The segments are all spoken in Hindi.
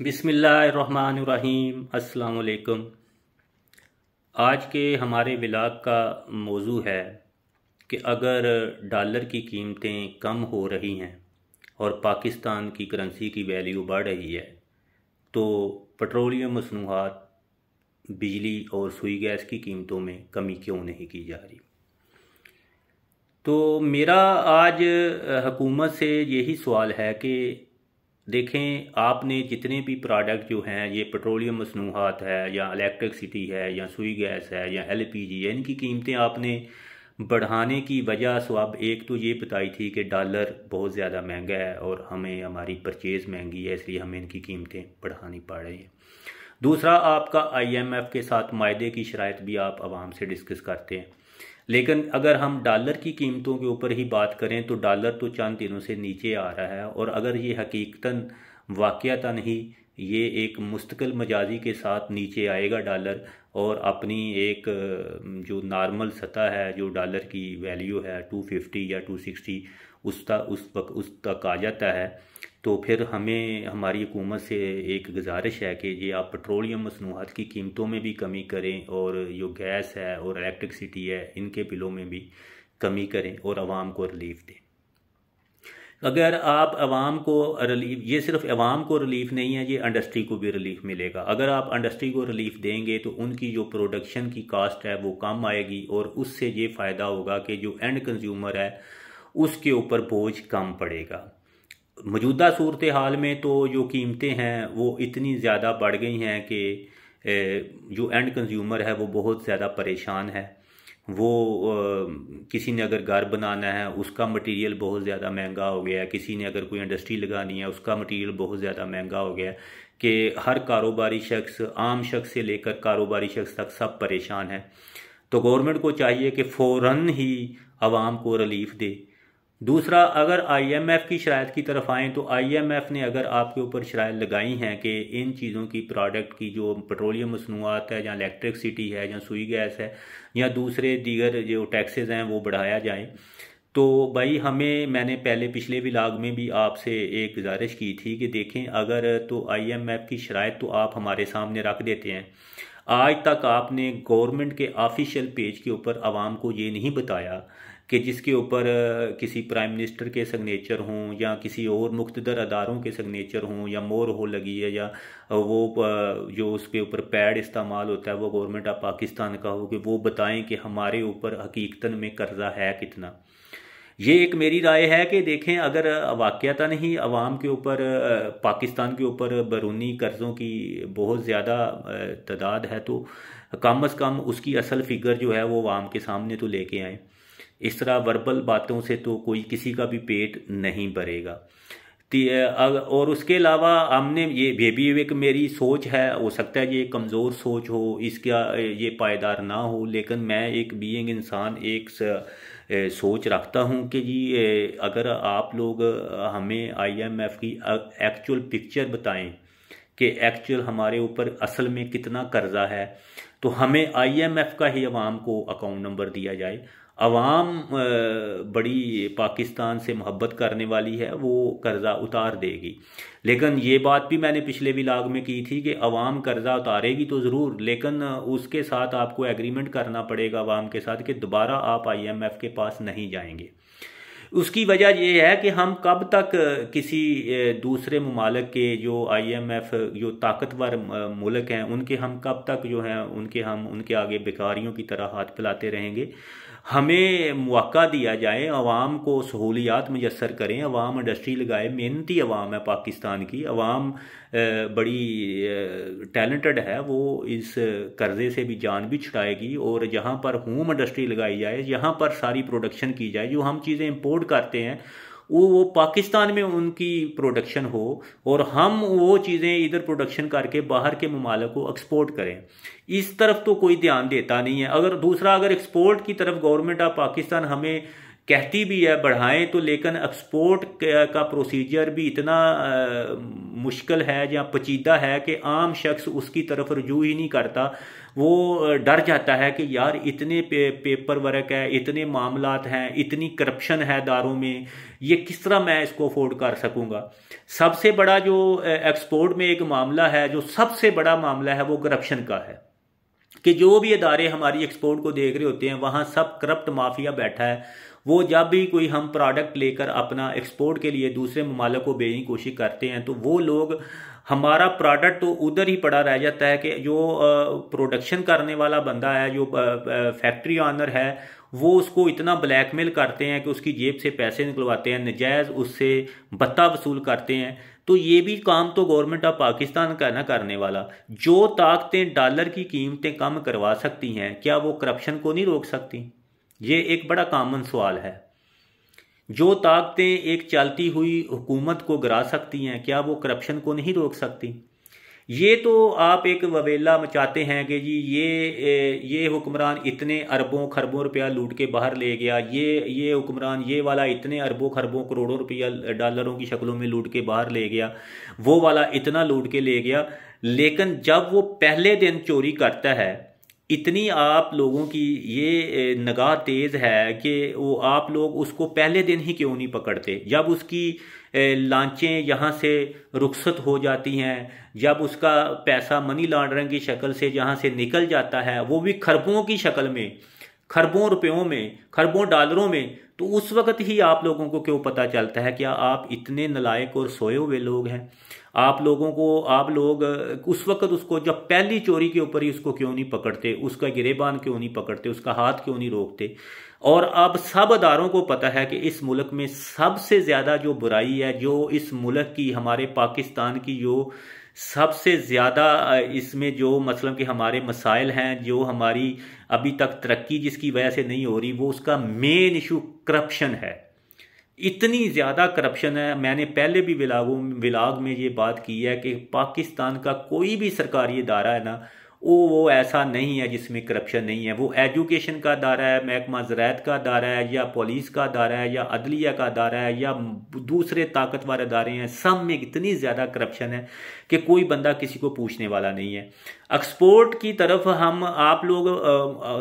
बिस्मिल्लाहिर्रहमानिर्रहीम। अस्सलाम वालेकुम। आज के हमारे व्लॉग का मौजू है कि अगर डॉलर की कीमतें कम हो रही हैं और पाकिस्तान की करेंसी की वैल्यू बढ़ रही है तो पेट्रोलियम मसनूआत, बिजली और सुई गैस की कीमतों में कमी क्यों नहीं की जा रही। तो मेरा आज हुकूमत से यही सवाल है कि देखें, आपने जितने भी प्रोडक्ट जो हैं, ये पेट्रोलियम मसनूआत है या इलेक्ट्रिसिटी है या सुई गैस है या एलपीजी है, इनकी कीमतें आपने बढ़ाने की वजह सो अब एक तो ये बताई थी कि डॉलर बहुत ज़्यादा महंगा है और हमें हमारी परचेज़ महंगी है, इसलिए हमें इनकी कीमतें बढ़ानी पड़ रही हैं। दूसरा, आपका आईएमएफ के साथ मायदे की शराइत भी आप आवाम से डिस्कस करते हैं। लेकिन अगर हम डॉलर की कीमतों के ऊपर ही बात करें तो डॉलर तो चंद दिनों से नीचे आ रहा है, और अगर ये हकीकतन वाक़यातन ही ये एक मुस्तकिल मजाजी के साथ नीचे आएगा डॉलर और अपनी एक जो नॉर्मल सतह है, जो डॉलर की वैल्यू है 250 या 260 उस तक आ जाता है, तो फिर हमें हमारी हुकूमत से एक गुजारिश है कि ये आप पेट्रोलियम मसनूआत की कीमतों में भी कमी करें और जो गैस है और इलेक्ट्रिसिटी है इनके बिलों में भी कमी करें और आवाम को रिलीफ दें। अगर आप आवाम को रिलीफ, ये सिर्फ आवाम को रिलीफ नहीं है, ये इंडस्ट्री को भी रिलीफ मिलेगा। अगर आप इंडस्ट्री को रिलीफ देंगे तो उनकी जो प्रोडक्शन की कास्ट है वो कम आएगी और उससे ये फ़ायदा होगा कि जो एंड कंज्यूमर है उसके ऊपर बोझ कम पड़ेगा। मौजूदा सूरत हाल में तो जो कीमतें हैं वो इतनी ज़्यादा बढ़ गई हैं कि जो एंड कंज्यूमर है वो बहुत ज़्यादा परेशान है। वो किसी ने अगर घर बनाना है उसका मटेरियल बहुत ज़्यादा महंगा हो गया है, किसी ने अगर कोई इंडस्ट्री लगानी है उसका मटेरियल बहुत ज़्यादा महंगा हो गया है कि हर कारोबारी शख्स, आम शख्स से लेकर कारोबारी शख्स तक सब परेशान है। तो गवर्नमेंट को चाहिए कि फ़ौरन ही आवाम को रिलीफ दे। दूसरा, अगर आईएमएफ की शराइत की तरफ आएँ तो आईएमएफ ने अगर आपके ऊपर शराइत लगाई हैं कि इन चीज़ों की प्रोडक्ट की जो पेट्रोलियम मसनूआत है या इलेक्ट्रिसिटी है या सुई गैस है या दूसरे दीगर जो टैक्सेस हैं वो बढ़ाया जाए, तो भाई मैंने पहले पिछले व्लॉग में भी आपसे एक गुजारिश की थी कि देखें, अगर तो आईएमएफ की शराइत तो आप हमारे सामने रख देते हैं, आज तक आपने गवर्नमेंट के ऑफिशियल पेज के ऊपर आवाम को ये नहीं बताया कि जिसके ऊपर किसी प्राइम मिनिस्टर के सिग्नेचर हों या किसी और मुख्तदर अदारों के सिग्नेचर हों या मोहर हो लगी है या वो जो उसके ऊपर पैड इस्तेमाल होता है वो गवर्नमेंट ऑफ पाकिस्तान का हो, कि वो बताएं कि हमारे ऊपर हकीकतन में कर्जा है कितना। ये एक मेरी राय है कि देखें, अगर वाक़यातन ही अवाम के ऊपर, पाकिस्तान के ऊपर बैरूनी कर्ज़ों की बहुत ज़्यादा तादाद है तो कम अज़ कम उसकी असल फ़िगर जो है वो अवाम के सामने तो लेके आएँ। इस तरह वर्बल बातों से तो कोई किसी का भी पेट नहीं भरेगा। और उसके अलावा हमने ये भी एक मेरी सोच है, हो सकता है ये कमज़ोर सोच हो, इसका ये पायदार ना हो, लेकिन मैं एक बीइंग इंसान एक सोच रखता हूँ कि जी अगर आप लोग हमें आईएमएफ की एक्चुअल पिक्चर बताएं कि एक्चुअल हमारे ऊपर असल में कितना कर्जा है, तो हमें आईएमएफ का ही अवाम को अकाउंट नंबर दिया जाए। अवाम बड़ी पाकिस्तान से मोहब्बत करने वाली है, वो कर्जा उतार देगी। लेकिन ये बात भी मैंने पिछले व्लॉग में की थी कि अवाम कर्जा उतारेगी तो ज़रूर, लेकिन उसके साथ आपको एग्रीमेंट करना पड़ेगा अवाम के साथ कि दोबारा आप आईएमएफ के पास नहीं जाएंगे। उसकी वजह यह है कि हम कब तक किसी दूसरे ममालिक के जो आईएमएफ जो ताकतवर मुल्क हैं उनके हम कब तक जो हैं उनके आगे भिखारियों की तरह हाथ फैलाते रहेंगे। हमें मौका दिया जाए, अवाम को सहूलियात मुयस्सर करें, अवाम इंडस्ट्री लगाए। मेहनती अवाम है पाकिस्तान की, अवाम बड़ी टैलेंटेड है, वो इस कर्जे से भी जान भी छुड़ाएगी। और जहाँ पर होम इंडस्ट्री लगाई जाए, यहाँ पर सारी प्रोडक्शन की जाए, जो हम चीज़ें इंपोर्ट करते हैं वो पाकिस्तान में उनकी प्रोडक्शन हो और हम वो चीज़ें इधर प्रोडक्शन करके बाहर के ममालिक को एक्सपोर्ट करें। इस तरफ तो कोई ध्यान देता नहीं है। अगर एक्सपोर्ट की तरफ गवर्नमेंट ऑफ पाकिस्तान हमें कहती भी है बढ़ाएं तो, लेकिन एक्सपोर्ट का प्रोसीजर भी इतना मुश्किल है या पेचीदा है कि आम शख्स उसकी तरफ रुजू ही नहीं करता। वो डर जाता है कि यार इतने पेपर वर्क है, इतने मामलात हैं, इतनी करप्शन है दारों में, ये किस तरह मैं इसको अफोर्ड कर सकूंगा। सबसे बड़ा जो एक्सपोर्ट में एक मामला है, जो सबसे बड़ा मामला है, वो करप्शन का है कि जो भी इदारे हमारी एक्सपोर्ट को देख रहे होते हैं वहाँ सब करप्ट माफिया बैठा है। वो जब भी कोई हम प्रोडक्ट लेकर अपना एक्सपोर्ट के लिए दूसरे ममालिक को भेजने की कोशिश करते हैं तो वो लोग, हमारा प्रोडक्ट तो उधर ही पड़ा रह जाता है कि जो प्रोडक्शन करने वाला बंदा है, जो फैक्ट्री ऑनर है, वो उसको इतना ब्लैकमेल करते हैं कि उसकी जेब से पैसे निकलवाते हैं, नजायज़ उससे भत्ता वसूल करते हैं। तो ये भी काम तो गवर्नमेंट ऑफ पाकिस्तान का ना करने वाला। जो ताकतें डॉलर की कीमतें कम करवा सकती हैं, क्या वो करप्शन को नहीं रोक सकती? ये एक बड़ा कॉमन सवाल है। जो ताकतें एक चलती हुई हुकूमत को गिरा सकती हैं, क्या वो करप्शन को नहीं रोक सकती? ये तो आप एक ववेला मचाते हैं कि जी ये हुक्मरान इतने अरबों खरबों रुपया लूट के बाहर ले गया, ये हुक्मरान ये वाला इतने अरबों खरबों करोड़ों रुपया डॉलरों की शक्लों में लूट के बाहर ले गया, वो वाला इतना लूट के ले गया। लेकिन जब वो पहले दिन चोरी करता है, इतनी आप लोगों की ये निगाह तेज़ है कि वो आप लोग उसको पहले दिन ही क्यों नहीं पकड़ते? जब उसकी लांचें यहाँ से रुखसत हो जाती हैं, जब उसका पैसा मनी लॉन्ड्रिंग की शक्ल से जहाँ से निकल जाता है, वो भी खरबों की शक्ल में, खरबों रुपयों में, खरबों डॉलरों में, तो उस वक्त ही आप लोगों को क्यों पता चलता है? क्या आप इतने नालायक और सोए हुए लोग हैं? आप लोग उस वक्त उसको, जब पहली चोरी के ऊपर ही उसको क्यों नहीं पकड़ते? उसका गिरेबान क्यों नहीं पकड़ते? उसका हाथ क्यों नहीं रोकते? और अब सब अदारों को पता है कि इस मुल्क में सबसे ज्यादा जो बुराई है, जो इस मुल्क की, हमारे पाकिस्तान की जो सबसे ज़्यादा इसमें जो मतलब कि हमारे मसाइल हैं, जो हमारी अभी तक तरक्की जिसकी वजह से नहीं हो रही, वो उसका मेन इशू करप्शन है। इतनी ज़्यादा करप्शन है। मैंने पहले भी विलाग में ये बात की है कि पाकिस्तान का कोई भी सरकारी इदारा है ना, वो ऐसा नहीं है जिसमें करप्शन नहीं है। वो एजुकेशन का अदारा है, महकमा ज़राअत का अदारा है, या पुलिस का अदारा है, या अदलिया का अदारा है, या दूसरे ताकतवर अदारे हैं, सब में इतनी ज़्यादा करप्शन है कि कोई बंदा किसी को पूछने वाला नहीं है। एक्सपोर्ट की तरफ हम आप लोग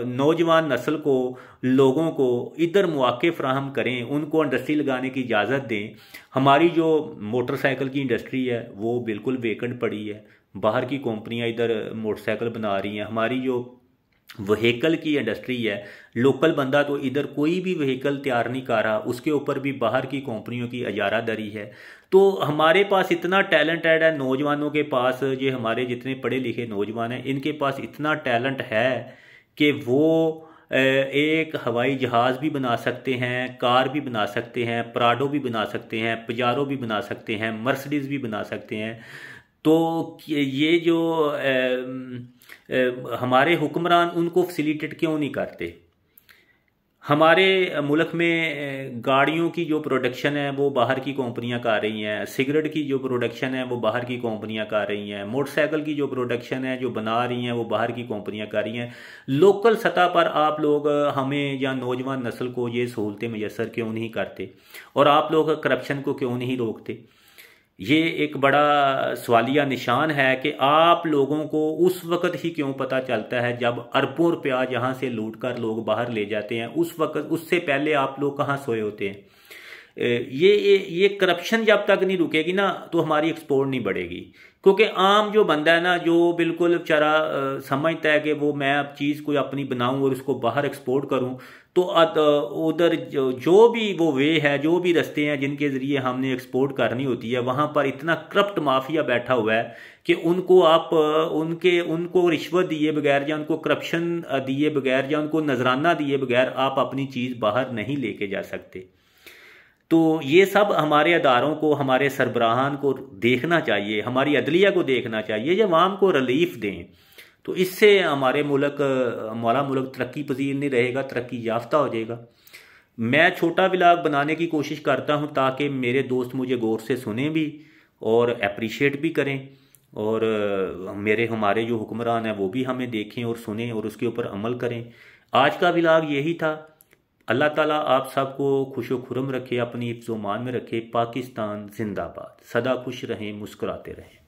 नौजवान नस्ल को, लोगों को इधर मौके फ्राहम करें, उनको इंडस्ट्री लगाने की इजाज़त दें। हमारी जो मोटरसाइकिल की इंडस्ट्री है वो बिल्कुल वेकेंट पड़ी है, बाहर की कंपनियां इधर मोटरसाइकिल बना रही हैं। हमारी जो व्हीकल की इंडस्ट्री है, लोकल बंदा तो इधर कोई भी व्हीकल तैयार नहीं कर रहा, उसके ऊपर भी बाहर की कंपनियों की इजारादारी है। तो हमारे पास इतना टैलेंटेड है नौजवानों के पास, ये हमारे जितने पढ़े लिखे नौजवान हैं, इनके पास इतना टैलेंट है कि वो एक हवाई जहाज़ भी बना सकते हैं, कार भी बना सकते हैं, प्राडो भी बना सकते हैं, पजारो भी बना सकते हैं, मर्सिडीज़ भी बना सकते हैं। तो ये जो हमारे हुक्मरान उनको फैसिलिटेट क्यों नहीं करते? हमारे मुल्क में गाड़ियों की जो प्रोडक्शन है वो बाहर की कंपनियां कर रही हैं, सिगरेट की जो प्रोडक्शन है वो बाहर की कंपनियां कर रही हैं, मोटरसाइकिल की जो प्रोडक्शन है जो बना रही हैं वो बाहर की कंपनियां कर रही हैं। लोकल सतह पर आप लोग हमें या नौजवान नस्ल को ये सहूलतें मैसर क्यों नहीं करते? और आप लोग करप्शन को क्यों नहीं रोकते? ये एक बड़ा सवालिया निशान है कि आप लोगों को उस वक़्त ही क्यों पता चलता है जब अरबों रुपया जहाँ से लूट कर लोग बाहर ले जाते हैं, उस वक़्त, उससे पहले आप लोग कहाँ सोए होते हैं? ये करप्शन जब तक नहीं रुकेगी ना तो हमारी एक्सपोर्ट नहीं बढ़ेगी। क्योंकि आम जो बंदा है ना, जो बिल्कुल बेचारा समझता है कि वो मैं अब चीज़ कोई अपनी बनाऊं और उसको बाहर एक्सपोर्ट करूं, तो उधर जो भी वो वे है, जो भी रास्ते हैं जिनके ज़रिए हमने एक्सपोर्ट करनी होती है, वहाँ पर इतना करप्ट माफिया बैठा हुआ है कि उनको आप उनको रिश्वत दिए बगैर या उनको करप्शन दिए बगैर या उनको नजराना दिए बगैर आप अपनी चीज़ बाहर नहीं लेके जा सकते। तो ये सब हमारे अदारों को, हमारे सरबराहान को देखना चाहिए, हमारी अदलिया को देखना चाहिए, जब आवाम को रिलीफ दें। तो इससे हमारा मुल्क तरक्की पजीर नहीं रहेगा, तरक्की याफ्ता हो जाएगा। मैं छोटा व्लॉग बनाने की कोशिश करता हूँ ताकि मेरे दोस्त मुझे गौर से सुने भी और अप्रिशिएट भी करें, और हमारे जो हुक्मरान हैं वो भी हमें देखें और सुने और उसके ऊपर अमल करें। आज का व्लॉग यही था। अल्लाह ताला आप सबको खुशो खुरम रखे, अपनी हिफ्ज़-ओ-मान में रखे। पाकिस्तान जिंदाबाद। सदा खुश रहें, मुस्कुराते रहें।